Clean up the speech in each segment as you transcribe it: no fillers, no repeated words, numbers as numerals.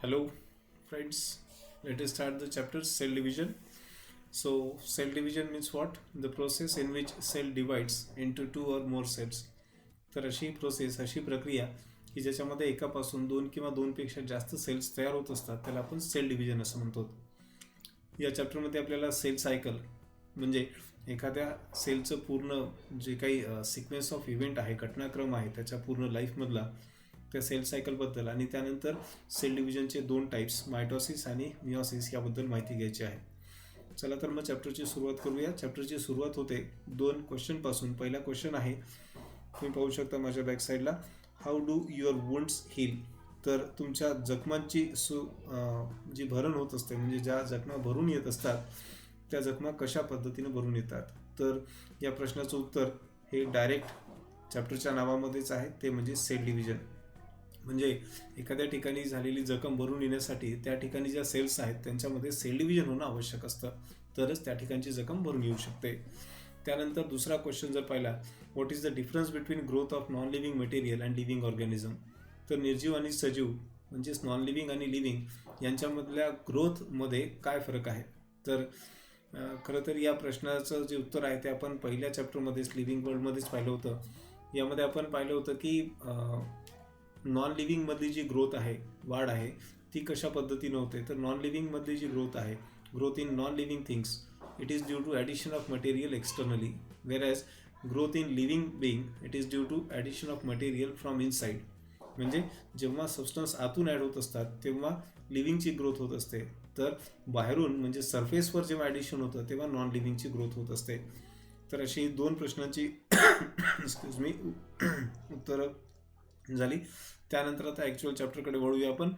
Hello, friends. Let us start the chapter cell division. So, cell division means what? The process in which cell divides into two or more cells. तर अशी process, अशी प्रक्रिया की ज्याच्यामध्ये एकापासून दोन किंवा दोनपेक्षा जास्त सेल्स तयार होत असतात त्याला आपण सेल डिव्हिजन असं म्हणतो. या चॅप्टरमध्ये आपल्याला सेल सायकल म्हणजे एखाद्या सेलचं पूर्ण जे काही सिक्वेन्स ऑफ इव्हेंट आहे, घटनाक्रम आहे त्याच्या पूर्ण लाईफमधला त्या सेल सायकलबद्दल आणि त्यानंतर सेल डिव्हिजनचे दोन टाईप्स मायटॉसिस आणि मिओसिस याबद्दल माहिती घ्यायची आहे. चला तर मग चॅप्टरची सुरुवात करूया. चॅप्टरची सुरुवात होते दोन क्वेश्चनपासून. पहिला क्वेश्चन आहे, तुम्ही पाहू शकता माझ्या बॅक साईडला, how do your wounds heal. तर तुमच्या जखमांची जी भरण होत असते म्हणजे ज्या जखमा भरून येत असतात त्या जखमा कशा पद्धतीने भरून येतात. तर या प्रश्नाचं उत्तर हे डायरेक्ट चॅप्टरच्या नावामध्येच आहे, ते म्हणजे सेल डिव्हिजन. म्हणजे एखाद्या ठिकाणी झालेली जखम भरून येण्यासाठी त्या ठिकाणी ज्या सेल्स आहेत त्यांच्यामध्ये सेल डिव्हिजन होणं आवश्यक असतं, तरच त्या ठिकाणची जखम भरून येऊ शकते. त्यानंतर दुसरा क्वेश्चन जर पाहिला, what is the difference between growth of non living material and living organism. तर निर्जीव आणि सजीव म्हणजेच नॉन लिव्हिंग आणि लिव्हिंग यांच्यामधल्या ग्रोथमध्ये काय फरक आहे. तर खरं तर या प्रश्नाचं जे उत्तर आहे ते आपण पहिल्या चॅप्टरमध्येच लिव्हिंग वर्ल्डमध्येच पाहिलं होतं. यामध्ये आपण पाहिलं होतं की नॉन लिव्हिंगमधली जी ग्रोथ आहे, वाढ आहे, ती कशा पद्धतीनं होते. तर नॉन लिव्हिंगमधली जी ग्रोथ आहे, growth in non living things, it is due to addition of material externally, whereas growth in living being it is due to addition of material from inside. म्हणजे जेव्हा सबस्टन्स आतून ॲड होत असतात तेव्हा लिव्हिंगची growth होत असते, तर बाहेरून म्हणजे सरफेसवर जेव्हा ॲडिशन होतं तेव्हा नॉन लिव्हिंगची ग्रोथ होत असते. तर अशी दोन प्रश्नांची एक्सक्यूज मी उत्तरं झाली. त्यानंतर आता ॲक्च्युअल चॅप्टरकडे वळूया आपण.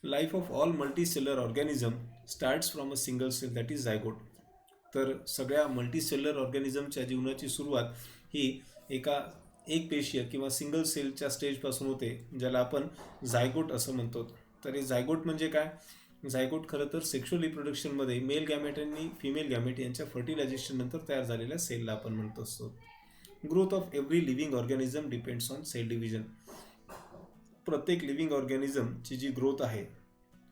Life of all multicellular organism starts from a single cell that is zygote. तर सगळ्या मल्टीसेलर ऑर्गॅनिझमच्या जीवनाची सुरुवात ही एक पेशीय किंवा सिंगल सेलच्या स्टेजपासून होते, ज्याला आपण झायगोट असं म्हणतो. तर हे झायगोट म्हणजे काय. झायगोट खरं तर सेक्शुअल रिप्रोडक्शनमध्ये मेल गॅमेट आणि फिमेल गॅमेट यांच्या फर्टिलायझेशन नंतर तयार झालेल्या सेलला आपण म्हणत असतो. Growth of every living organism depends on cell division. प्रत्येक लिव्हिंग ऑर्गॅनिझमची जी ग्रोथ आहे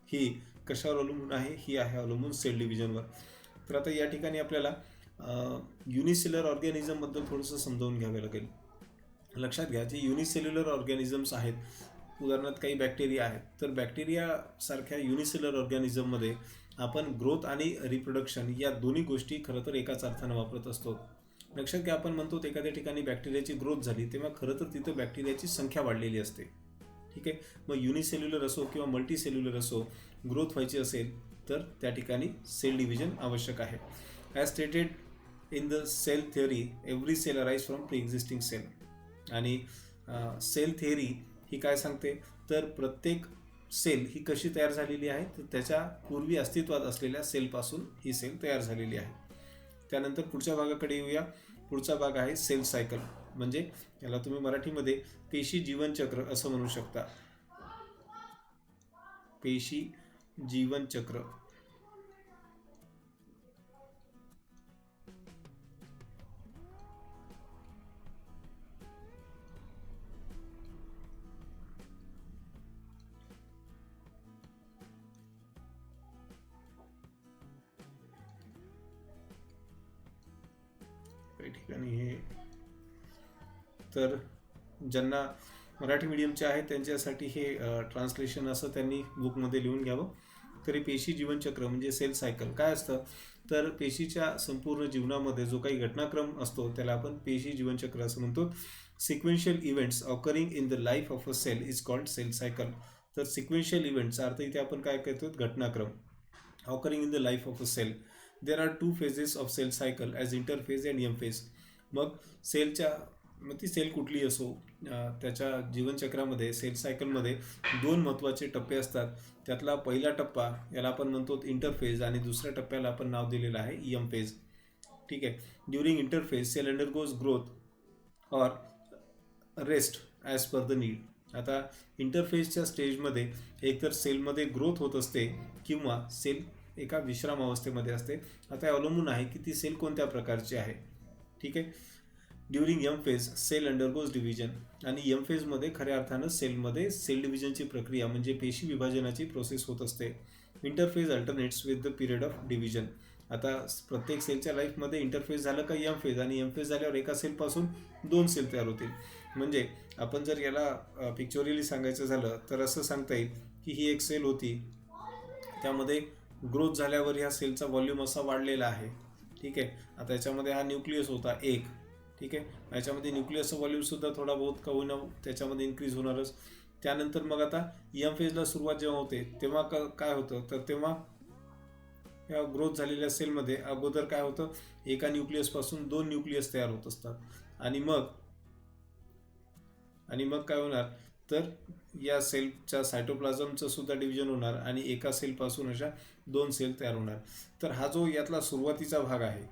ही कशावर अवलंबून आहे, ही आहे अवलंबून सेल डिव्हिजनवर. तर आता या ठिकाणी आपल्याला युनिसेल्युलर ऑर्गॅनिझमबद्दल थोडंसं समजावून घ्यावं लागेल. लक्षात घ्या, जे युनिसेल्युलर ऑर्गॅनिझम्स आहेत, उदाहरणार्थ काही बॅक्टेरिया आहेत, तर बॅक्टेरियासारख्या युनिसेल्युलर ऑर्गॅनिझममध्ये आपण ग्रोथ आणि रिप्रोडक्शन या दोन्ही गोष्टी खरं तर एकाच अर्थानं वापरत असतो. लक्षात घ्या, आपण म्हणतो एखाद्या ठिकाणी बॅक्टेरियाची ग्रोथ झाली तेव्हा खरं तर तिथं बॅक्टेरियाची संख्या वाढलेली असते. ठीक आहे. मग युनिसेल्युलर असो किंवा मल्टीसेल्युलर असो, ग्रोथ व्हायची असेल तर त्या ठिकाणी सेल डिव्हिजन आवश्यक आहे. As stated in the cell theory, every cell arise from pre existing cell. आणि सेल थिअरी ही काय सांगते, तर प्रत्येक सेल ही कशी तयार झालेली आहे, तर त्याच्या पूर्वी अस्तित्वात असलेल्या सेलपासून ही सेल तयार झालेली आहे. त्यानंतर पुढच्या भागाकडे येऊया. पुढचा भाग आहे सेल सायकल, म्हणजे याला तुम्ही मराठीमध्ये पेशी जीवनचक्र असं म्हणू शकता. पेशी जीवनचक्र. काही ठिकाणी हे, तर ज्यांना मराठी मीडियमचे आहे त्यांच्यासाठी हे ट्रान्सलेशन असं त्यांनी बुकमध्ये लिहून घ्यावं. तरी पेशी जीवनचक्र म्हणजे सेल सायकल काय असतं, तर पेशीच्या संपूर्ण जीवनामध्ये जो काही घटनाक्रम असतो त्याला आपण पेशी जीवनचक्र असं म्हणतो. Sequential events occurring in the life of a cell is called cell cycle. तर सिक्वेन्शियल इव्हेंटचा अर्थ इथे आपण काय करतो, घटनाक्रम. Occurring in the life of a cell. There are two phases of cell cycle as interphase and M phase. मग मग ती सेल कुठली असो, त्याच्या जीवनचक्रामध्ये सेल सायकलमध्ये दोन महत्त्वाचे टप्पे असतात. त्यातला पहिला टप्पा याला आपण म्हणतो इंटरफेज आणि दुसऱ्या टप्प्याला आपण नाव दिलेलं आहे एम फेज. ठीक आहे. During interphase cell undergoes growth or rest as per the need. आता इंटरफेजच्या स्टेजमध्ये एकतर सेलमध्ये ग्रोथ होत असते किंवा सेल एका विश्राम अवस्थेमध्ये असते. आता अवलंबून आहे की ती सेल कोणत्या प्रकारची आहे. ठीक आहे. During M phase cell undergoes division. आणि एम फेजमध्ये खऱ्या अर्थानं सेलमध्ये सेल डिव्हिजनची प्रक्रिया म्हणजे पेशी विभाजनाची प्रोसेस होत असते. Interphase alternates with the period of division. आता प्रत्येक सेलच्या लाईफमध्ये इंटरफेस झालं का एम फेज, आणि एम फेज झाल्यावर एका सेलपासून 2 सेल तयार होतील. म्हणजे आपण जर याला पिक्चोरियली सांगायचं झालं तर असं सांगता येईल की ही एक सेल होती, त्यामध्ये ग्रोथ झाल्यावर ह्या सेलचा व्हॉल्यूम असा वाढलेला आहे. ठीक आहे. आता याच्यामध्ये हा न्यूक्लियस होता एक. ठीक आहे. याच्यामध्ये न्यूक्लियसचा व्हॉल्यूमसुद्धा थोडा बहुत का होईना त्याच्यामध्ये इन्क्रीज होणारच. त्यानंतर मग आता एम फेजला सुरुवात जेव्हा होते तेव्हा काय होतं, तर तेव्हा या ग्रोथ झालेल्या सेलमध्ये अगोदर काय होतं, एका न्यूक्लियसपासून 2 न्यूक्लियस तयार होत असतात. आणि मग काय होणार, तर या सेलच्या सायटोप्लाझमचं सुद्धा डिव्हिजन होणार आणि एका सेलपासून अशा 2 सेल तयार होणार. तर हा जो यातला सुरुवातीचा भाग आहे,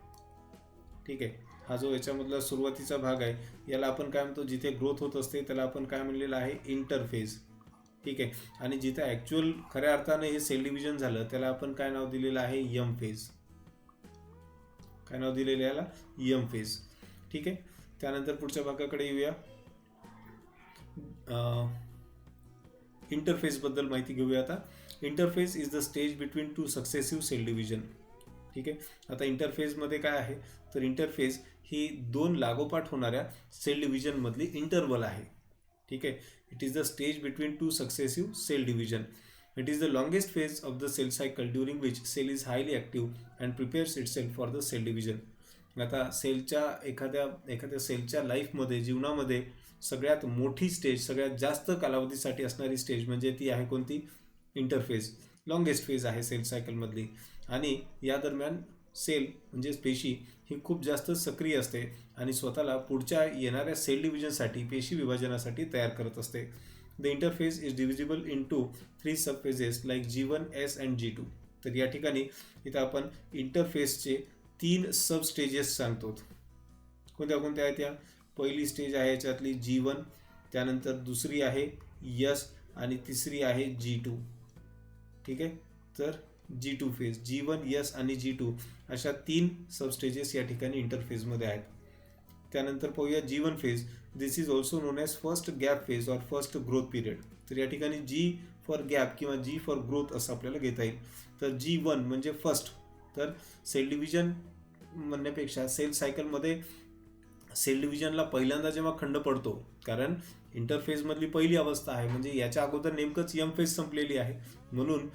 ठीक आहे, हा जो याच्यामधला सुरुवातीचा भाग आहे याला आपण काय म्हणतो, जिथे ग्रोथ होत असते त्याला आपण काय म्हणलेलं आहे, इंटरफेज. ठीक आहे. आणि जिथे ॲक्च्युअल खऱ्या अर्थाने हे सेल डिव्हिजन झालं त्याला आपण काय नाव दिलेलं आहे, एम फेज. काय नाव दिलेलं याला, एम फेज. ठीक आहे. त्यानंतर पुढच्या भागाकडे येऊया. इंटरफेसबद्दल माहिती घेऊया आता. Interphase is the stage between 2 successive cell division. ठीक आहे. आता इंटरफेसमध्ये काय आहे, तर इंटरफेस ही 2 लागोपाठ होणाऱ्या सेल डिव्हिजनमधली इंटरवल आहे. ठीक आहे. It is the stage between 2 successive cell division. It is the longest phase of the cell cycle during which cell is highly active and prepares itself for the cell division. आता सेलच्या एखाद्या सेलच्या लाईफमध्ये, जीवनामध्ये सगळ्यात मोठी स्टेज, सगळ्यात जास्त कालावधीसाठी असणारी स्टेज म्हणजे ती आहे कोणती, इंटरफेज. लॉंगेस्ट फेज आहे सेल सायकलमधली. आणि या दरम्यान सेल म्हणजे पेशी ही खूप जास्त सक्रिय असते आणि स्वतःला पुढच्या येणाऱ्या सेल डिव्हिजनसाठी, पेशी विभाजनासाठी तयार करत असते. The interphase is divisible into 3 subphases like G1, S and G2. तर या ठिकाणी इथं आपण इंटरफेसचे 3 सब स्टेजेस सांगतो. कोणत्या कोणत्या आहेत त्या? पहिली स्टेज आहे याच्यातली G1, त्यानंतर दुसरी आहे S आणि तिसरी आहे G2. ठीक आहे. तर G2 फेज, G1, S आणि G2 अशा 3 सबस्टेजेस या ठिकाणी इंटरफेजमध्ये आहेत. त्यानंतर पाहूया G1 phase. This is also non as first gap phase or first growth period. तर या ठिकाणी G फॉर गॅप किंवा G फॉर ग्रोथ असं आपल्याला घेता येईल. तर G1 म्हणजे फर्स्ट. तर सेल डिव्हिजन म्हणण्यापेक्षा सेल सायकलमध्ये सेल डिव्हिजनला पहिल्यांदा जेव्हा खंड पडतो, कारण इंटरफेजमधली पहिली अवस्था आहे, म्हणजे याच्या अगोदर नेमकंच एम फेज संपलेली आहे, म्हणून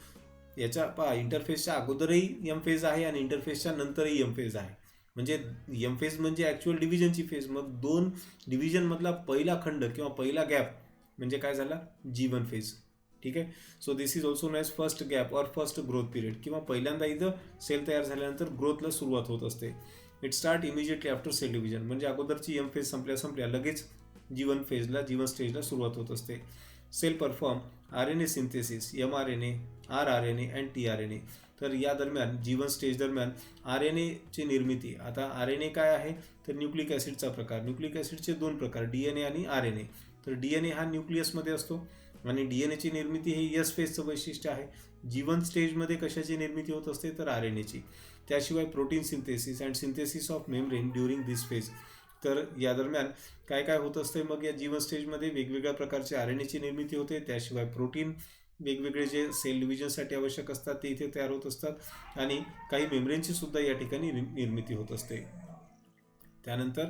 याच्या इंटरफेसच्या अगोदरही एम फेज आहे आणि इंटरफेसच्या नंतरही एम फेज आहे. म्हणजे एम फेज म्हणजे ॲक्च्युअल डिव्हिजनची फेज. मग 2 डिव्हिजनमधला पहिला खंड किंवा पहिला गॅप म्हणजे काय झाला, G1 फेज. ठीक आहे. So this is also non as first gap or first growth period, किंवा पहिल्यांदा इथं सेल तयार झाल्यानंतर ग्रोथला सुरुवात होत असते. It start immediately after cell division. म्हणजे अगोदरची एम फेज संपल्या लगेच G1 फेजला, G1 स्टेजला सुरुवात होत असते. Cell perform RNA synthesis, mRNA, rRNA and tRNA. तर या दरम्यान G1 स्टेज दरम्यान RNAची निर्मिती. आता RNA काय आहे, तर न्यूक्लिक ॲसिडचा प्रकार. न्यूक्लिक ॲसिडचे 2 प्रकार, DNA आणि RNA. तर DNA हा न्यूक्लियसमध्ये असतो आणि DNAची निर्मिती हे S फेजचं वैशिष्ट्य आहे. G1 स्टेजमध्ये कशाची निर्मिती होत असते, तर RNAची. त्याशिवाय protein synthesis and synthesis of membrane during this phase. तर या दरम्यान काय काय होत असते, मग या G1 स्टेजमध्ये वेगवेगळ्या प्रकारचे RNAची निर्मिती होते. त्याशिवाय प्रोटीन वेगवेगळे जे सेल डिव्हिजनसाठी आवश्यक असतात ते इथे तयार होत असतात आणि काही मेम्ब्रेनची सुद्धा या ठिकाणी निर्मिती होत असते. त्यानंतर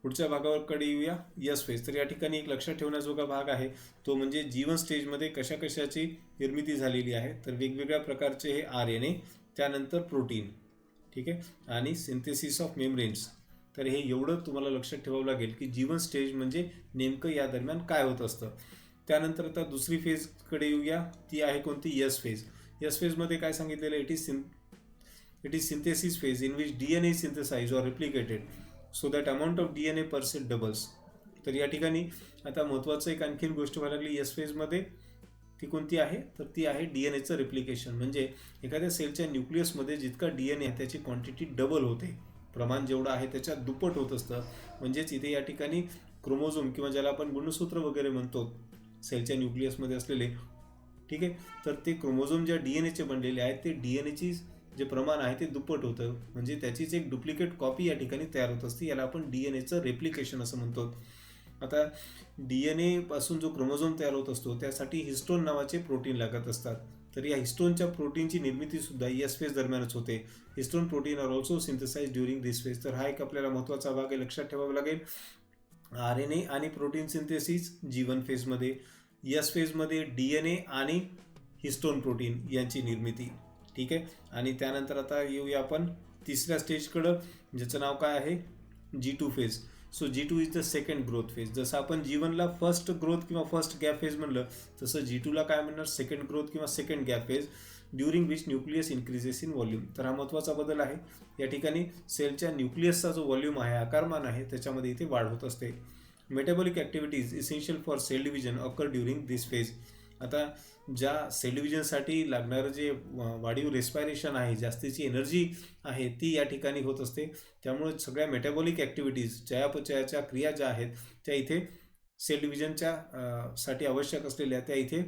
पुढच्या भागाकडे येऊया, यस फेज. तर या ठिकाणी एक लक्षात ठेवण्याजोगा भाग आहे तो म्हणजे G1 स्टेजमध्ये कशाची निर्मिती झालेली आहे, तर वेगवेगळ्या प्रकारचे हे RNA, त्यानंतर प्रोटीन. ठीक आहे. आणि सिंथेसिस ऑफ मेम्ब्रेन्स. तर हे एवढं तुम्हाला लक्षात ठेवावं लागेल की G1 स्टेज म्हणजे नेमकं या दरम्यान काय होत असतं. त्यानंतर आता दुसरी फेजकडे येऊया, ती आहे कोणती, यस फेज. यस फेजमध्ये काय सांगितलेलं, it is synthesis phase in which DNA synthesize or replicated so that amount of DNA per cell doubles. तर या ठिकाणी आता महत्त्वाचं एक आणखीन गोष्ट व्हायला लागली यस फेजमध्ये, ती कोणती आहे, तर ती आहे DNAचं रिप्लिकेशन. म्हणजे एखाद्या सेलच्या न्यूक्लियसमध्ये जितका DNA आहे त्याची क्वांटिटी डबल होते, प्रमाण जेवढं आहे त्याच्या दुप्पट होत असतं. म्हणजेच इथे या ठिकाणी क्रोमोझोम किंवा ज्याला आपण गुणसूत्र वगैरे म्हणतो सेलच्या न्यूक्लियसमध्ये असलेले, ठीक आहे, तर ते क्रोमोझोम ज्या DNAचे बनलेले आहेत ते DNAची जे प्रमाण आहे ते दुप्पट होतं, म्हणजे त्याचीच एक डुप्लिकेट कॉपी या ठिकाणी तयार होत असते. याला आपण DNA रेप्लिकेशन असं म्हणतो. आता DNA पासून जो क्रोमोझोम तयार होत असतो त्यासाठी हिस्टोन नावाचे प्रोटीन लागत असतात. तर या हिस्टोनच्या प्रोटीनची निर्मिती सुद्धा एस फेज दरम्यानच होते. Histone protein are also synthesised during this phase. तर हा एक आपल्याला महत्त्वाचा भाग आहे, लक्षात ठेवावा लागेल. RNA आणि प्रोटीन सिंथेसिस G1 फेजमध्ये, एस फेजमध्ये DNA आणि हिस्टोन प्रोटीन यांची निर्मिती. ठीक आहे. आणि त्यानंतर आता येऊया आपण तिसऱ्या स्टेजकडं, ज्याचं नाव काय आहे G2 phase. So G2 is the second growth phase. जसं आपण G1ला फर्स्ट ग्रोथ किंवा फर्स्ट गॅप फेज म्हणलं, तसं G2ला काय म्हणणार, सेकंड ग्रोथ किंवा second gap phase, during which nucleus increases in volume. तर हा महत्त्वाचा बदल आहे. या ठिकाणी सेलच्या न्यूक्लियसचा जो व्हॉल्यूम आहे, आकारमान आहे, त्याच्यामध्ये इथे वाढ होत असते. Metabolic activities essential for cell division occur during this phase. आता ज्या सेल डिव्हिजनसाठी लागणारं जे वाढीव रेस्पायरेशन आहे, जास्तीची एनर्जी आहे, ती या ठिकाणी होत असते. त्यामुळे सगळ्या मेटाबॉलिक ॲक्टिव्हिटीज, चयापचयाच्या क्रिया ज्या आहेत त्या इथे सेल डिव्हिजनच्या साठी आवश्यक असलेल्या त्या इथे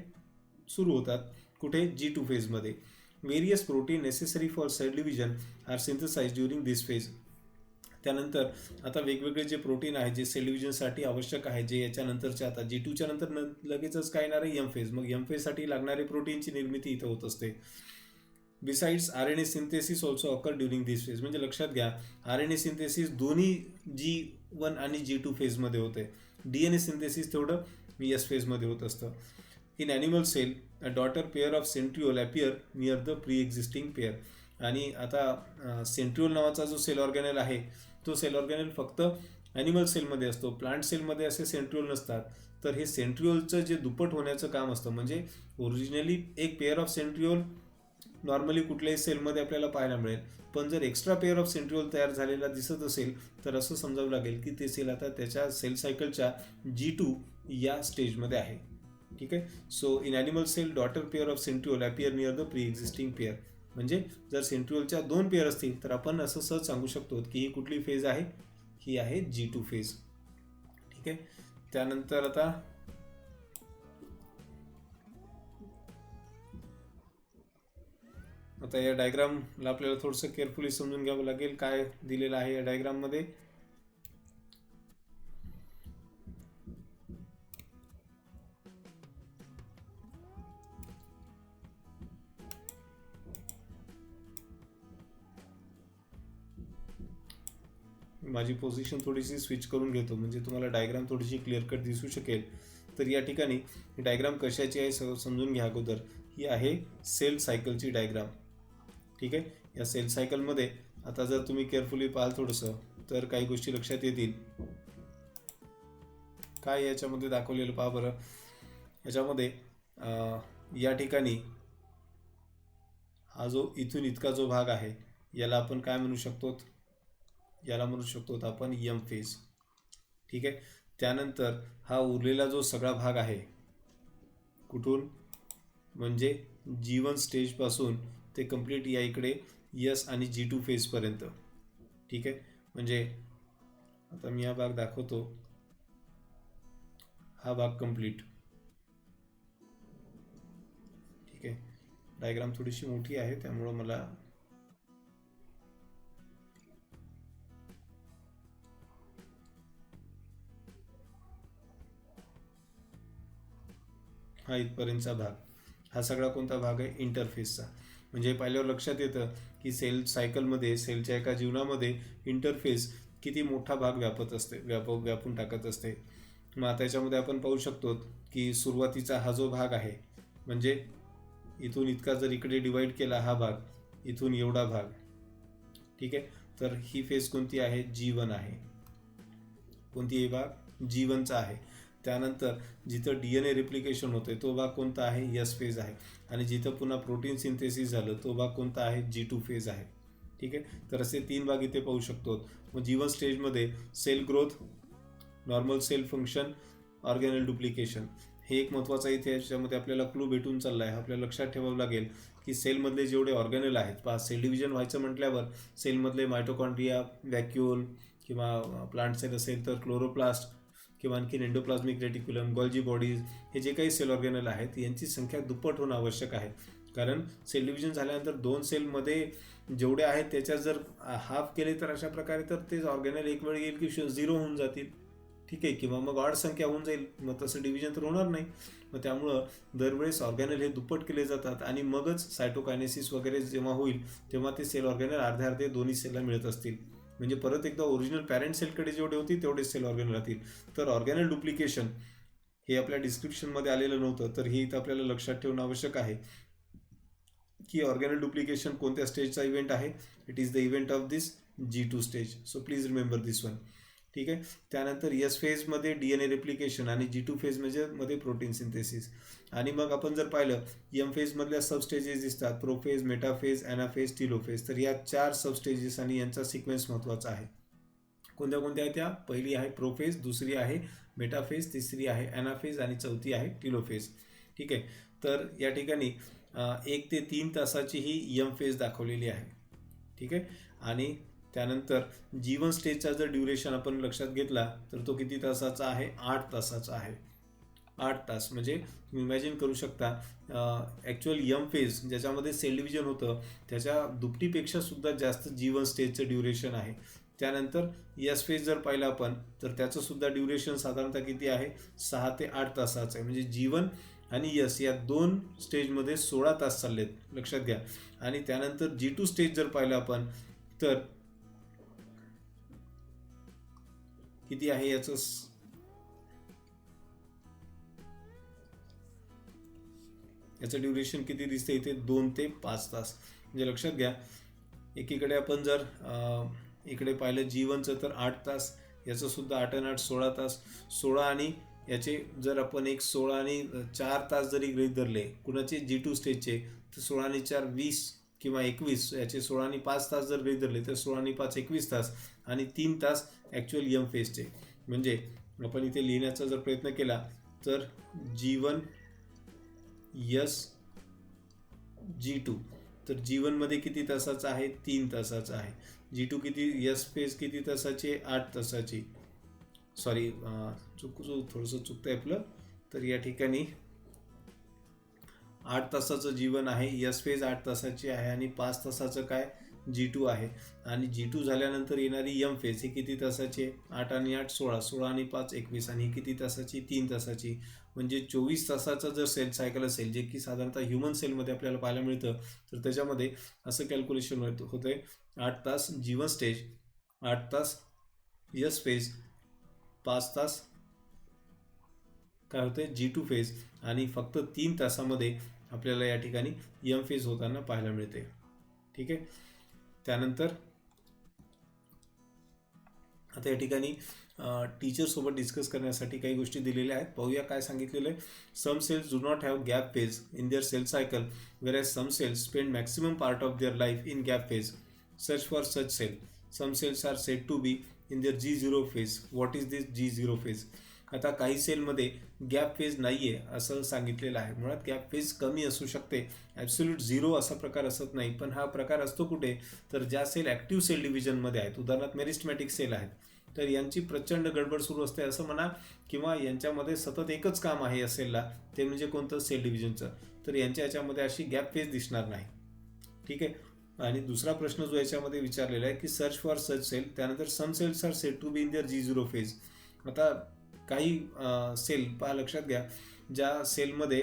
सुरू होतात. कुठे, G2 फेजमध्ये. Various protein necessary for cell division are synthesize during this phase. त्यानंतर आता वेगवेगळे जे प्रोटीन आहे जे सेल डिव्हिजनसाठी आवश्यक आहे, जे याच्यानंतरच्या आता G2च्या नंतर लगेचच काय येणार आहे, M फेज. मग M फेजसाठी लागणारे प्रोटीनची निर्मिती इथं होत असते. Besides RNA synthesis also occur during this phase. म्हणजे लक्षात घ्या, RNA सिंथेसिस दोन्ही G1 आणि G2 फेजमध्ये होते. DNA सिंथेसिस तेवढं एस फेजमध्ये होत असतं. In animal cell a daughter pair of centriole appear near the pre existing pair. आणि आता सेंट्रिओल नावाचा जो सेल ऑर्गॅनल आहे, तो सेल ऑर्गॅनल फक्त ॲनिमल सेलमध्ये असतो. प्लांट सेलमध्ये असे सेंट्रिओल नसतात. तर हे सेंट्रिओलचं जे दुप्पट होण्याचं काम असतं, म्हणजे ओरिजिनली एक पेअर ऑफ सेंट्रिओल नॉर्मली कुठल्याही सेलमध्ये आपल्याला पाहायला मिळेल, पण जर एक्स्ट्रा पेअर ऑफ सेंट्रिओल तयार झालेला दिसत असेल तर असं समजावं लागेल की ते सेल आता त्याच्या सेल सायकलच्या G2 या स्टेजमध्ये आहे. ठीक आहे. So in animal cell daughter pair of centriole appear near the pre existing pair. म्हणजे जर सेंट्रिओलच्या 2 पेअर असतील तर आपण असं सहज सांगू शकतो की ही कुठली फेज आहे, ही आहे G2 फेज. ठीक आहे. त्यानंतर आता या डायग्रामला आपल्याला थोडंसं केअरफुली समजून घ्यावं लागेल काय दिलेलं आहे या डायग्राममध्ये. माझी पोझिशन थोडीशी स्विच करून घेतो म्हणजे तुम्हाला डायग्राम थोडीशी क्लिअर कट दिसू शकेल. तर या ठिकाणी डायग्राम कशाची आहे समजून घ्या अगोदर. ही आहे सेल सायकलची डायग्राम. ठीक आहे. या सेल सायकलमध्ये आता जर तुम्ही केअरफुली पाहाल थोडंसं तर काही गोष्टी लक्षात येतील. काय याच्यामध्ये दाखवलेलं पहा बरं. याच्यामध्ये या ठिकाणी हा जो इथून इतका जो भाग आहे याला आपण काय म्हणू शकतो, याला म्हणू शकतो आपण M फेज. ठीक आहे. त्यानंतर हा उरलेला जो सगळा भाग आहे कुठून, म्हणजे G1 स्टेजपासून ते कंप्लीट या इकडे S आणि G2 फेजपर्यंत. ठीक आहे. म्हणजे आता मी हा भाग दाखवतो, हा भाग कंप्लीट. ठीक आहे. डायग्राम थोडीशी मोठी आहे त्यामुळं मला हा इथपर्यंतचा भाग, हा सगळा कोणता भाग आहे, इंटरफेसचा. म्हणजे पाहिल्यावर लक्षात येतं की सेल सायकलमध्ये, सेलच्या एका जीवनामध्ये इंटरफेस किती मोठा भाग व्यापून टाकत असते. मग आता याच्यामध्ये आपण पाहू शकतो की सुरुवातीचा हा जो भाग आहे, म्हणजे इथून इतका जर इकडे डिवाइड केला हा भाग, इथून एवढा भाग. ठीक आहे. तर ही फेज कोणती आहे, G1 आहे. कोणती भाग, G1चा आहे. त्यानंतर जिथं DNA रिप्लिकेशन होते तो भाग कोणता आहे, S फेज आहे. आणि जिथं पुन्हा प्रोटीन सिंथेसिस झालं तो भाग कोणता आहे, G2 फेज आहे. ठीक आहे. तर असे 3 भाग इथे पाहू शकतो. मग G1 स्टेजमध्ये cell growth, normal cell function, organelle duplication, हे एक महत्त्वाचं इथे याच्यामध्ये आपल्याला क्लू भेटून चालला आहे. आपल्याला लक्षात ठेवावं लागेल की सेलमधले जेवढे ऑर्गॅनल आहेत, पहा सेल डिव्हिजन व्हायचं म्हटल्यावर सेलमधले मायटोकॉन्ड्रिया, व्हॅक्यूल किंवा प्लांट सेल असेल तर क्लोरोप्लास्ट किंवा आणखी एंडोप्लाझ्मिक रेटिक्युलम, गॉल्जी बॉडीज, हे जे काही सेल ऑर्गॅनल आहेत यांची संख्या दुप्पट होणं आवश्यक आहे. कारण सेल डिव्हिजन झाल्यानंतर 2 सेलमध्ये जेवढे आहेत त्याच्यात जर हाफ केले तर अशा प्रकारे तर ते ऑर्गॅनल एक वेळ येईल की 0 होऊन जातील, ठीक आहे, किंवा मग ऑड संख्या होऊन जाईल, मग तसं डिव्हिजन तर होणार नाही. मग त्यामुळं दरवेळेस ऑर्गॅनल हे दुप्पट केले जातात आणि मगच सायटोकायनेसिस वगैरे जेव्हा होईल तेव्हा ते सेल ऑर्गॅनल अर्धे अर्धे दोन्ही सेलला मिळत असतील. म्हणजे परत एकदा ओरिजिनल पॅरेंट सेलकडे जेवढे होती तेवढे सेल ऑर्गॅनल राहतील. तर ऑर्गॅनल डुप्लिकेशन हे आपल्या डिस्क्रिप्शनमध्ये आलेलं नव्हतं, तर हे इथं आपल्याला लक्षात ठेवणं आवश्यक आहे की ऑर्गॅनल डुप्लिकेशन कोणत्या स्टेजचा इव्हेंट आहे. It is the event of this G2 stage. So please remember this one. ठीक आहे. त्यानंतर एस फेजमध्ये DNA रेप्लिकेशन आणि G2 फेज मध्ये प्रोटीन सिंथेसिस. आणि मग आपण जर पाहिलं एम फेजमधल्या सबस्टेजेस दिसतात, प्रोफेज, मेटाफेज, ॲनाफेज, टिलोफेज. तर या 4 सबस्टेजेस आणि यांचा सिक्वेन्स महत्त्वाचा आहे. कोणत्या कोणत्या आहेत त्या? पहिली आहे प्रोफेज, दुसरी आहे मेटाफेज, तिसरी आहे ॲनाफेज आणि चौथी आहे टिलोफेज. ठीक आहे. तर या ठिकाणी 1 ते 3 तासाची ही एम फेज दाखवलेली आहे. ठीक आहे. आणि त्यानंतर G1 स्टेजचा जर ड्युरेशन आपण लक्षात घेतला तर तो किती तासाचा आहे? 8 तासाचा आहे. 8 तास म्हणजे तुम्ही इमॅजिन करू शकता ॲक्च्युअल एम फेज ज्याच्यामध्ये सेल डिव्हिजन होतं त्याच्या दुपटीपेक्षा सुद्धा जास्त G1 स्टेजचं ड्युरेशन आहे. त्यानंतर एस फेज जर पाहिलं आपण तर त्याचं सुद्धा ड्युरेशन साधारणतः किती आहे? 6 ते 8 तासाचं आहे. म्हणजे G1 आणि यस या 2 स्टेजमध्ये 16 तास चाललेत, लक्षात घ्या. आणि त्यानंतर G2 स्टेज जर पाहिलं आपण तर किती आहे याचं? याचं ड्युरेशन किती दिसते इथे? 2 ते 5 तास. म्हणजे लक्षात घ्या, एकीकडे आपण जर इकडे पाहिलं G1चं तर 8 तास, याचं सुद्धा 8 आणि 8 16 तास. 16 आणि याचे जर आपण 16 आणि 4 तास जरी गृहीत धरले कुणाचे G2 स्टेजचे तर 16 आणि 4 20 किंवा 21, याचे 16 आणि 5 तास जर गृहीत धरले तर 16 आणि 5 21 तास आणि 3 तास ॲक्च्युअल एम फेजचे. म्हणजे आपण इथे लिहिण्याचा जर प्रयत्न केला तर G1 यस G2. तर G1 मध्ये किती तासाचा आहे? 3 तासाचा आहे. G2 किती? यस फेज किती तासाची? 8 तासाची. सॉरी, थोडंसं चुकतंय आपलं. तर या ठिकाणी 8 तासाचं G1 आहे, यस फेज 8 तासाची आहे आणि 5 तासाचं काय? G2 आहे. आणि G2 झाल्यानंतर येणारी एम फेज ही किती तासाची आहे? 8 आणि 8 16, 16 आणि 5 21 आणि ही किती तासाची? 3 तासाची. म्हणजे 24 तासाचं जर सेल सायकल असेल, जे की साधारणतः ह्युमन सेलमध्ये आपल्याला पाहायला मिळतं, तर त्याच्यामध्ये असं कॅल्क्युलेशन होतंय 8 तास G1 स्टेज, 8 तास यस फेज, 5 तास काय होते? G2 फेज आणि फक्त 3 तासामध्ये आपल्याला या ठिकाणी एम फेज होताना पाहायला मिळते. ठीक आहे. त्यानंतर आता या ठिकाणी टीचरसोबत डिस्कस करण्यासाठी काही गोष्टी दिलेल्या आहेत. पाहूया काय सांगितलेलं आहे. Some cells do not have gap phase in their cell cycle whereas some cells spend maximum part of their life in gap phase. Search for such cell. Some cells are said to be in their G0 phase. What is this G0 phase? आता काही सेलमध्ये gap phase नाही आहे असं सांगितलेलं आहे. मुळात gap phase कमी असू शकते, ॲब्सोल्यूट 0 असा प्रकार असत नाही. पण हा प्रकार असतो कुठे? तर ज्या सेल ॲक्टिव्ह सेल डिव्हिजनमध्ये आहेत, उदाहरणार्थ मेरिस्टमॅटिक सेल आहेत, तर यांची प्रचंड गडबड सुरू असते असं म्हणा, किंवा यांच्यामध्ये सतत एकच काम आहे या सेलला, ते म्हणजे कोणतं? सेल डिव्हिजनचं. तर यांच्या याच्यामध्ये अशी गॅप फेज दिसणार नाही. ठीक आहे. आणि दुसरा प्रश्न जो याच्यामध्ये विचारलेला आहे की सर्च फॉर सच सेल. त्यानंतर some cells are said to be in their G0 phase. आता काही सेल पहा, लक्षात घ्या, ज्या सेलमध्ये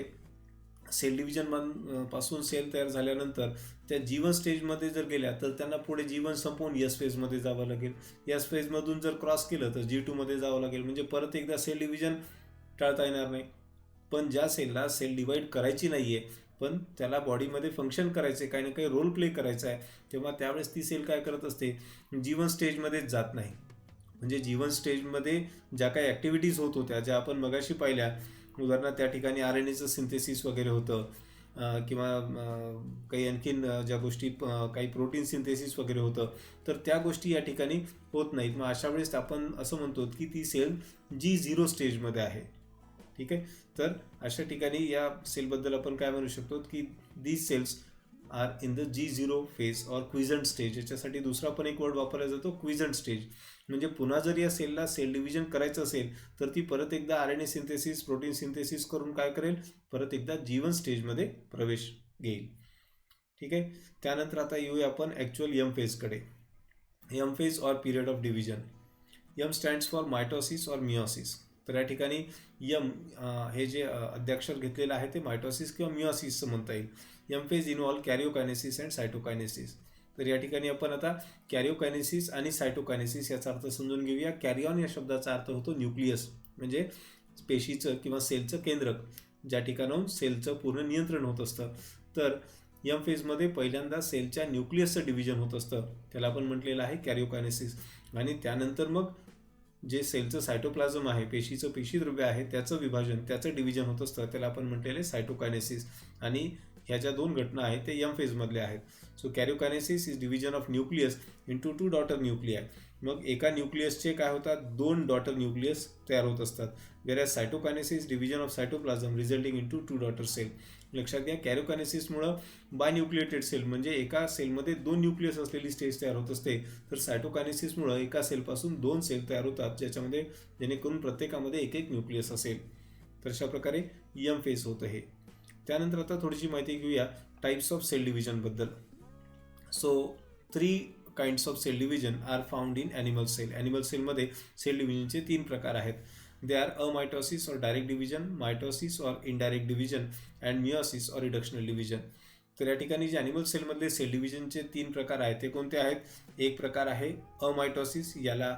सेल डिव्हिजन पासून सेल तयार झाल्यानंतर त्या G1 स्टेजमध्ये जर गेल्या तर त्यांना पुढे G1 संपवून यस फेजमध्ये जावं लागेल. यस फेजमधून जर क्रॉस केलं तर G2 मध्ये जावं लागेल. म्हणजे परत एकदा सेल डिव्हिजन टाळता येणार नाही. पण ज्या सेलला सेल डिवाईड करायची नाही आहे, पण त्याला बॉडीमध्ये फंक्शन करायचं आहे, काही ना काही रोल प्ले करायचा आहे, तेव्हा त्यावेळेस ती सेल काय करत असते? G1 स्टेजमध्येच जात नाही. म्हणजे G1 स्टेजमध्ये ज्या काही ॲक्टिव्हिटीज होत होत्या, ज्या आपण मगाशी पाहिल्या, उदाहरणार्थ त्या ठिकाणी RNAचं सिंथेसिस वगैरे होतं, किंवा काही आणखीन ज्या गोष्टी काही प्रोटीन सिंथेसिस वगैरे होतं, तर त्या गोष्टी या ठिकाणी होत नाहीत. मग अशा वेळेस आपण असं म्हणतो की ती सेल G0 स्टेजमध्ये आहे. ठीक आहे. तर अशा ठिकाणी या सेलबद्दल आपण काय म्हणू शकतो की these cells are in the G0 phase or quiescent stage. याच्यासाठी दुसरा पण एक वर्ड वापरला जातो, क्विझंट स्टेज. म्हणजे पुन्हा जर या सेलला सेल डिव्हिजन करायचं असेल तर ती परत एकदा RNA सिंथेसिस, प्रोटीन सिंथेसिस करून काय करेल? परत एकदा G1 स्टेजमध्ये प्रवेश घेईल. ठीक आहे. त्यानंतर आता येऊया आपण ॲक्च्युअल यम फेजकडे. M phase or period of division. M stands for mitosis or meiosis. तर या ठिकाणी यम हे जे अध्याक्षर घेतलेलं आहे ते मायटोसिस किंवा मिओसिसचं म्हणता येईल. M phase involve karyokinesis and cytokinesis. तर या ठिकाणी आपण आता कॅरिओकायनेसिस आणि सायटोकायनेसिस याचा अर्थ समजून घेऊया. कॅरिऑन या शब्दाचा अर्थ होतो न्यूक्लियस, म्हणजे पेशीचं किंवा सेलचं केंद्रक, ज्या ठिकाणाहून सेलचं पूर्ण नियंत्रण होत असतं. तर यम फेजमध्ये पहिल्यांदा सेलच्या न्यूक्लियसचं डिव्हिजन होत असतं, त्याला आपण म्हटलेलं आहे कॅरिओकायनेसिस. आणि त्यानंतर मग जे सेलचं सायटोप्लाझम आहे, पेशीचं पेशीद्रव्य आहे, त्याचं विभाजन, त्याचं डिव्हिजन होत असतं, त्याला आपण म्हटलेलं सायटोकायनेसिस. आणि ह्या ज्या दोन घटना आहेत ते यम फेजमधल्या आहेत. So कॅरिओकायनेसिस is division of nucleus into 2 daughter nuclei. मग एका न्यूक्लियसचे काय होतात, 2 डॉटर न्यूक्लियस तयार होत असतात. Whereas cytokinesis division of cytoplasm resulting into 2 daughter cell. लक्षात घ्या, कॅरिओकायनेसिसमुळं बायन्यूक्लिएटेड सेल म्हणजे एका सेलमध्ये 2 न्यूक्लियस असलेली स्टेज तयार होत असते. तर सायटोकायनेसिसमुळं एका सेलपासून 2 सेल तयार होतात, ज्याच्यामध्ये जेणेकरून प्रत्येकामध्ये एक एक न्यूक्लियस असेल. तर अशा प्रकारे यम फेज होतं हे. त्यानंतर आता थोडीशी माहिती घेऊया टाइप्स ऑफ सेल डिव्हिजनबद्दल. So 3 kinds of cell division are found in animal cell. Animal सेलमध्ये सेल डिव्हिजनचे 3 प्रकार आहेत. They are amitosis or direct division, mitosis or indirect division and meiosis or reductional division. तर या ठिकाणी जे ॲनिमल सेलमधले सेल डिव्हिजनचे 3 प्रकार आहेत ते कोणते आहेत? एक प्रकार आहे अमायटोसिस, याला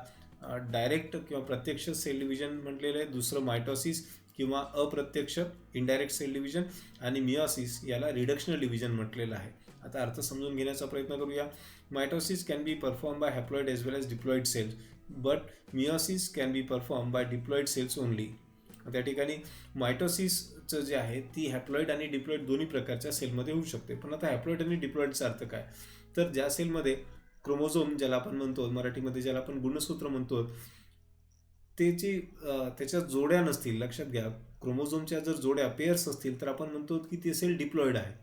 डायरेक्ट किंवा प्रत्यक्ष सेल डिव्हिजन म्हटलेलं आहे. दुसरं मायटोसिस किंवा अप्रत्यक्ष इनडायरेक्ट सेल डिव्हिजन. आणि मिओसिस याला रिडक्शनल डिव्हिजन म्हटलेलं आहे. आता अर्थ समजून घेण्याचा प्रयत्न करूया. Mitosis can be perform by haploid as well as diploid cells, but meiosis can be perform by diploid cells only. त्या ठिकाणी मायटोसिसचं जे आहे ती हॅप्लॉइड आणि डिप्लॉइड दोन्ही प्रकारच्या सेलमध्ये होऊ शकते. पण आता हॅप्लॉइड आणि डिप्लॉइडचा अर्थ काय? तर ज्या सेलमध्ये क्रोमोझोम ज्याला आपण म्हणतो, मराठीमध्ये ज्याला आपण गुणसूत्र म्हणतो, त्याच्या जोड्या नसतील. लक्षात घ्या, क्रोमोझोमच्या जर जोड्या पेअर्स असतील तर आपण म्हणतो की ते सेल डिप्लॉइड आहे.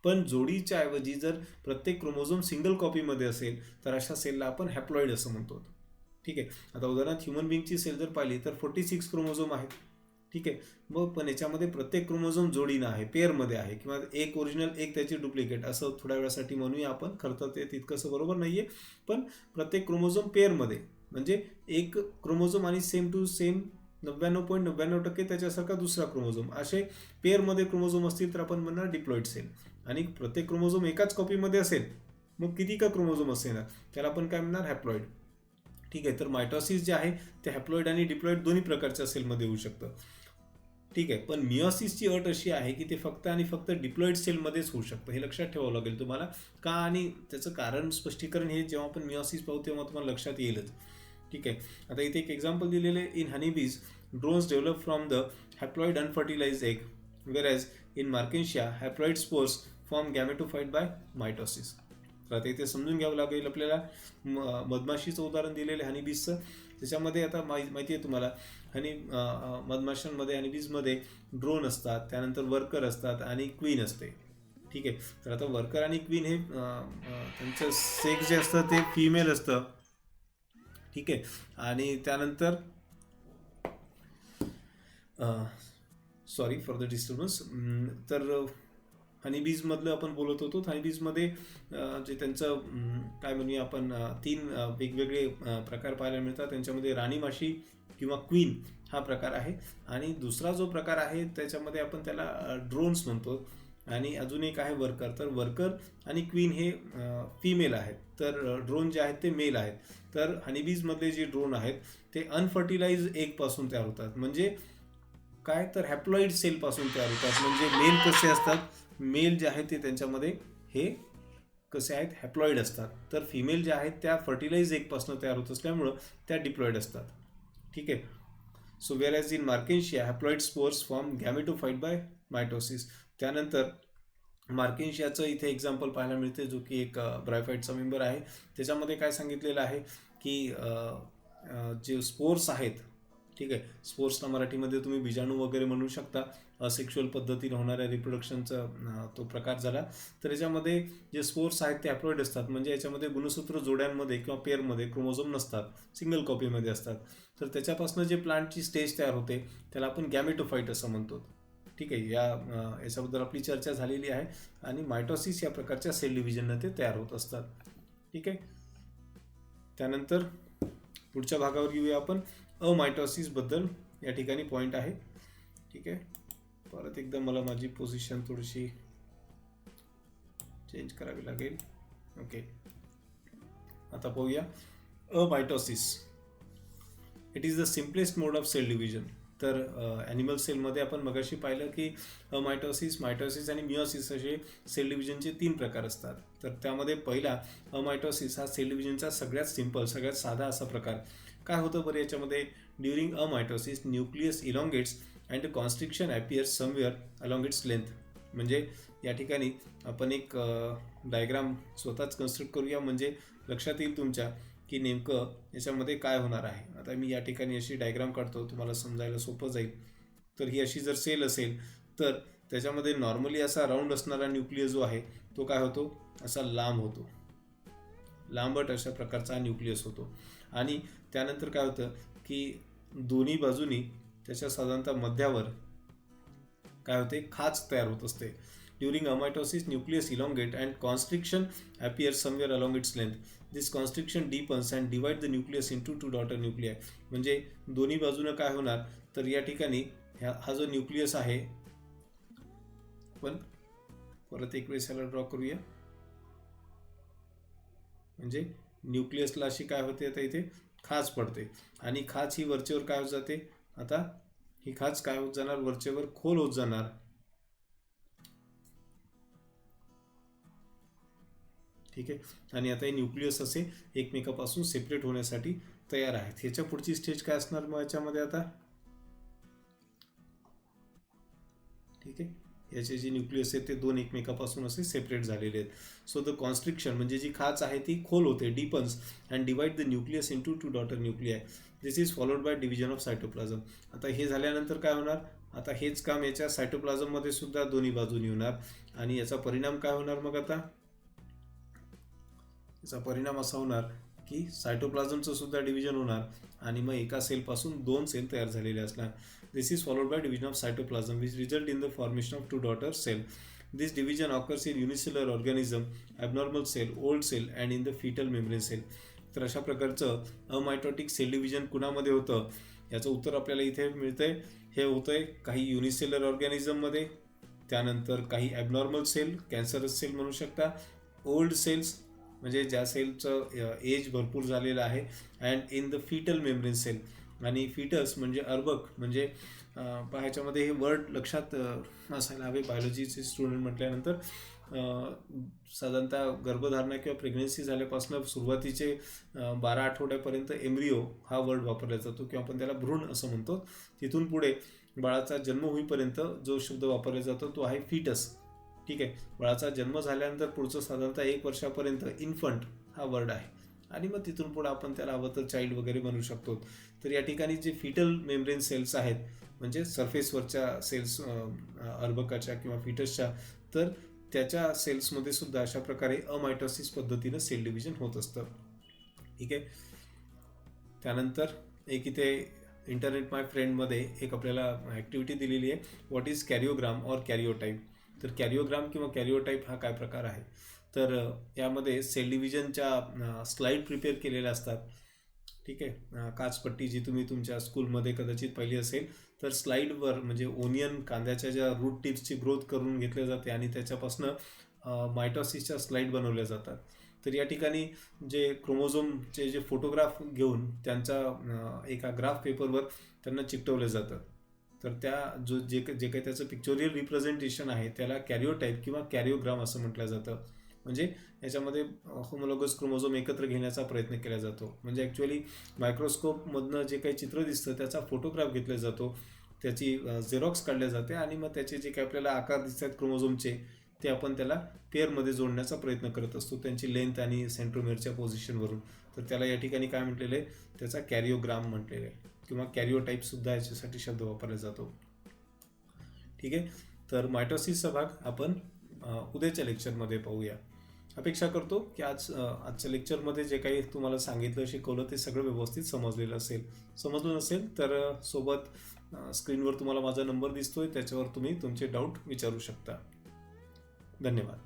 पण जोडीच्या ऐवजी जर प्रत्येक क्रोमोझोम सिंगल कॉपीमध्ये असेल तर अशा सेलला आपण हॅप्लॉइड असं म्हणतो. ठीक आहे. आता उदाहरणार्थ ह्युमन बिंगची सेल जर पाहिली तर 46 क्रोमोझोम आहेत. ठीक आहे. मग पण याच्यामध्ये प्रत्येक क्रोमोझोम जोडीनं आहे, पेअरमध्ये आहे, किंवा एक ओरिजिनल एक त्याची डुप्लिकेट असं थोड्या वेळासाठी म्हणूया आपण. खरं तर ते तितकंसं बरोबर नाही आहे. पण प्रत्येक क्रोमोझोम पेअरमध्ये, म्हणजे एक क्रोमोझोम आणि सेम टू सेम 99.99% त्याच्यासारखा दुसरा क्रोमोझोम, असे पेअरमध्ये क्रोमोझोम असतील तर आपण म्हणणार डिप्लॉइड सेल. आणि प्रत्येक क्रोमोझोम एकाच कॉपीमध्ये असेल, मग किती का क्रोमोझोम असेल ना, त्याला आपण काय म्हणणार, हॅप्लॉइड. ठीक आहे. तर मायटोसिस जे आहे ते हॅप्लॉइड आणि डिप्लॉइड दोन्ही प्रकारच्या सेलमध्ये होऊ शकतं. ठीक आहे. पण मिओसिसची अट अशी आहे की ते फक्त आणि फक्त डिप्लॉइड सेलमध्येच होऊ शकतं. हे लक्षात ठेवावं लागेल तुम्हाला. का आणि त्याचं कारण स्पष्टीकरण हे जेव्हा आपण मिओसिस पाहू तेव्हा तुम्हाला लक्षात येईलच. ठीक आहे. आता इथे एक एक्झाम्पल दिलेलं आहे. In honeybees drones develop from the haploid unfertilized egg, whereas in Marchantia haploid spores form gametophyte by mitosis. तर आता इथे समजून घ्यावं लागेल आपल्याला. मधमाशीचं उदाहरण दिलेलं आहे हनीबीजचं. त्याच्यामध्ये आता माहिती आहे तुम्हाला, मधमाशांमध्ये हनीबीजमध्ये ड्रोन असतात, त्यानंतर वर्कर असतात आणि क्वीन असते. ठीक आहे. तर आता वर्कर आणि क्वीन हे त्यांचं सेक्स जे असतं ते फिमेल असतं. ठीक आहे. आणि त्यानंतर सॉरी फॉर द डिस्टर्बन्स. तर हनीबीजमधलं आपण बोलत होतो. हनीबीजमध्ये जे त्यांचं काय म्हणूया आपण, 3 वेगवेगळे प्रकार पाहायला मिळतात. त्यांच्यामध्ये राणी माशी किंवा क्वीन हा प्रकार आहे. आणि दुसरा जो प्रकार आहे त्याच्यामध्ये आपण त्याला ड्रोन्स म्हणतो. आणि अजून एक आहे वर्कर. तर वर्कर आणि क्वीन हे फिमेल आहेत, तर ड्रोन जे आहेत ते मेल आहेत. तर हनीबीजमधले जे ड्रोन आहेत ते अनफर्टिलाइज एगपासून तयार होतात. म्हणजे काय, तर हॅप्लॉइड सेलपासून तयार होतात. म्हणजे मेल कसे असतात, मेल जे आहेत ते त्यांच्यामध्ये हे कसे आहेत, हॅप्लॉइड असतात. तर फिमेल ज्या आहेत त्या फर्टिलाइज एगपासून तयार होत असल्यामुळं त्या डिप्लॉइड असतात. ठीक आहे. So whereas in Marchantia haploid spores form gametophyte by mitosis. त्यानंतर मार्केन्शियाचं इथे एक्झाम्पल पाहायला मिळते, जो की एक ब्रायफाईटचा मेंबर आहे. त्याच्यामध्ये काय सांगितलेलं आहे की जे स्पोर्स आहेत, ठीक आहे, स्पोर्ट्सला मराठीमध्ये तुम्ही बीजाणू वगैरे म्हणू शकता. सेक्शुअल पद्धतीने होणाऱ्या रिप्रोडक्शनचा तो प्रकार झाला. तर याच्यामध्ये जे स्पोर्स आहेत ते हॅप्लॉइड असतात. म्हणजे याच्यामध्ये गुणसूत्र जोड्यांमध्ये किंवा पेअरमध्ये क्रोमोझोम नसतात, सिंगल कॉपीमध्ये असतात. तर त्याच्यापासून जे प्लांटची स्टेज तयार होते त्याला आपण गॅमेटोफाइट असं म्हणतो. ठीक आहे, याच्याबद्दल आपली चर्चा झालेली आहे. आणि मायटॉसिस या प्रकारच्या सेल डिव्हिजनने ते तयार होत असतात. ठीक आहे. त्यानंतर पुढच्या भागावर येऊया आपण. अमायटॉसिस बद्दल या ठिकाणी पॉईंट आहे. ठीक आहे, परत एकदा मला माझी पोझिशन थोडीशी चेंज करावी लागेल. ओके, आता पाहूया amitosis. It is the simplest mode of cell division. तर ॲनिमल सेलमध्ये आपण मगाशी पाहिलं की अमायटॉसिस, मायटॉसिस आणि मिओसिस असे सेल डिव्हिजनचे 3 प्रकार असतात. तर त्यामध्ये पहिला अमायटॉसिस हा सेल डिव्हिजनचा सगळ्यात सिम्पल, सगळ्यात साधा असा प्रकार. काय होतं बरं याच्यामध्ये? During amitosis nucleus elongates and constriction appears somewhere along its length. म्हणजे या ठिकाणी आपण एक डायग्राम स्वतःच कन्स्ट्रक्ट करूया, म्हणजे लक्षात येईल तुमच्या की नेमकं याच्यामध्ये काय होणार आहे. आता मी या ठिकाणी अशी डायग्राम काढतो, तुम्हाला समजायला सोपं जाईल. तर ही अशी जर सेल असेल तर त्याच्यामध्ये नॉर्मली असा राऊंड असणारा न्यूक्लियस जो आहे तो काय होतो? असा लांब होतो, लांबट अशा प्रकारचा न्यूक्लियस होतो. आणि त्यानंतर काय होतं की दोन्ही बाजूनी त्याच्या साधारणतः मध्यावर काय होते? खाच तयार होत असते. During amitosis nucleus elongate and constriction appears somewhere along its length. This constriction deepens and divide the nucleus into 2 daughter nuclei. म्हणजे दोन्ही बाजूनं काय होणार? तर या ठिकाणी हा जो न्यूक्लियस आहे, पण परत एक वेळेस याला ड्रॉ करूया. म्हणजे न्यूक्लियसला अशी काय होते? आता इथे खाच पडते आणि खाच ही वरचेवर काय होत जाते? आता ही खाच काय होत जाणार? वरचेवर खोल होत जाणार. ठीक आहे. आणि आता हे न्यूक्लियस असे एकमेकापासून सेपरेट होण्यासाठी तयार आहेत. ह्याच्या पुढची स्टेज काय असणार मग याच्यामध्ये आता? ठीक आहे, याचे जे न्यूक्लियस आहेत ते 2 एकमेकापासून असे सेपरेट झालेले आहेत. सो द कॉन्स्ट्रिक्शन म्हणजे जी खाच आहे ती खोल होते, deepens and divide the nucleus into 2 daughter nuclei. This is followed by division of cytoplasm. आता हे झाल्यानंतर काय होणार? आता हेच काम याच्या सायटोप्लाझममध्ये सुद्धा दोन्ही बाजूनी होणार. आणि याचा परिणाम काय होणार मग? आता याचा परिणाम असा होणार की सायटोप्लाझमचं सुद्धा डिव्हिजन होणार आणि मग एका सेलपासून 2 सेल तयार झालेले असणार. This is followed by division of cytoplasm which result in the formation of 2 daughter cell. This division occurs in unicellular organism, abnormal cell, old cell and in the foetal membrane cell. तर अशा प्रकारचं अमायटॉटिक sale division कुणामध्ये होतं? याचं उत्तर आपल्याला इथे मिळतंय. हे होतंय काही युनिसेलर ऑर्गॅनिझममध्ये, त्यानंतर काही ॲबनॉर्मल सेल, कॅन्सरस सेल म्हणू शकता, ओल्ड सेल्स म्हणजे ज्या सेलचं एज भरपूर झालेलं आहे, and in the foetal membrane cell. आणि फिटस म्हणजे अर्भक. म्हणजे ह्याच्यामध्ये हे वर्ड लक्षात असायला हवे बायोलॉजीचे स्टुडंट म्हटल्यानंतर. साधारणतः गर्भधारणा किंवा प्रेग्नन्सी झाल्यापासून सुरुवातीचे 12 आठवड्यापर्यंत एम्ब्रिओ हा वर्ड वापरला जातो किंवा आपण त्याला भ्रूण असं म्हणतो. तिथून पुढे बाळाचा जन्म होईपर्यंत जो शब्द वापरला जातो तो आहे फिटस. ठीक आहे, बाळाचा जन्म झाल्यानंतर पुढचं साधारणतः 1 वर्षापर्यंत इन्फंट हा वर्ड आहे. आणि मग तिथून पुढे आपण त्याला हवं तर चाइल्ड वगैरे बनवू शकतो. तर या ठिकाणी जे फिटल मेम्ब्रेन सेल्स आहेत म्हणजे सरफेसवरच्या सेल्स अर्भकाच्या किंवा फिटसच्या, तर त्याच्या सेल्समध्ये सुद्धा अशा प्रकारे अमायटॉसिस पद्धतीनं सेल डिव्हिजन होत असतं. ठीक आहे. त्यानंतर एक इथे इंटरनेट माय फ्रेंडमध्ये एक आपल्याला ॲक्टिव्हिटी दिलेली आहे, व्हॉट इज कॅरिओग्राम ऑर कॅरिओटाईप. तर कॅरिओग्राम किंवा कॅरिओटाईप हा काय प्रकार आहे? तर यामध्ये सेल डिव्हिजनच्या स्लाईड प्रिपेअर केलेल्या असतात. ठीक आहे, काचपट्टी जी तुम्ही तुमच्या स्कूलमध्ये कदाचित पाहिली असेल. तर स्लाईडवर म्हणजे ओनियन, कांद्याच्या ज्या रूट टिप्सची ग्रोथ करून घेतल्या जाते आणि त्याच्यापासून मायटॉसिसच्या स्लाईड बनवल्या जातात. तर या ठिकाणी जे क्रोमोझोमचे जे फोटोग्राफ घेऊन त्यांचा एका ग्राफ पेपरवर त्यांना चिकटवलं जातं. तर त्या जे काही त्याचं पिक्चोरियल रिप्रेझेंटेशन आहे त्याला कॅरिओटाईप किंवा कॅरिओग्राम असं म्हटलं जातं. म्हणजे याच्यामध्ये होमोलॉगस क्रोमोझोम एकत्र घेण्याचा प्रयत्न केला जातो. म्हणजे ॲक्च्युअली मायक्रोस्कोपमधनं जे काही चित्र दिसतं त्याचा फोटोग्राफ घेतला जातो, त्याची झेरॉक्स काढल्या जाते आणि मग त्याचे जे काही आपल्याला आकार दिसतात क्रोमोझोमचे ते आपण त्याला पेअरमध्ये जोडण्याचा प्रयत्न करत असतो त्यांची लेंथ आणि सेंट्रोमेअरच्या पोझिशनवरून. तर त्याला या ठिकाणी काय म्हटलेलं आहे? त्याचा कॅरिओग्राम म्हटलेलं आहे किंवा कॅरिओटाईपसुद्धा याच्यासाठी शब्द वापरला जातो. ठीक आहे. तर मायटॉसिसचा भाग आपण उद्याच्या लेक्चरमध्ये पाहूया. अपेक्षा करतो की आजच्या लेक्चरमध्ये जे काही तुम्हाला सांगितलं शिकवलं ते सगळं व्यवस्थित समजलेलं असेल. समजलं नसेल तर सोबत स्क्रीनवर तुम्हाला माझा नंबर दिसतोय, त्याच्यावर तुम्ही तुमचे डाऊट विचारू शकता. धन्यवाद.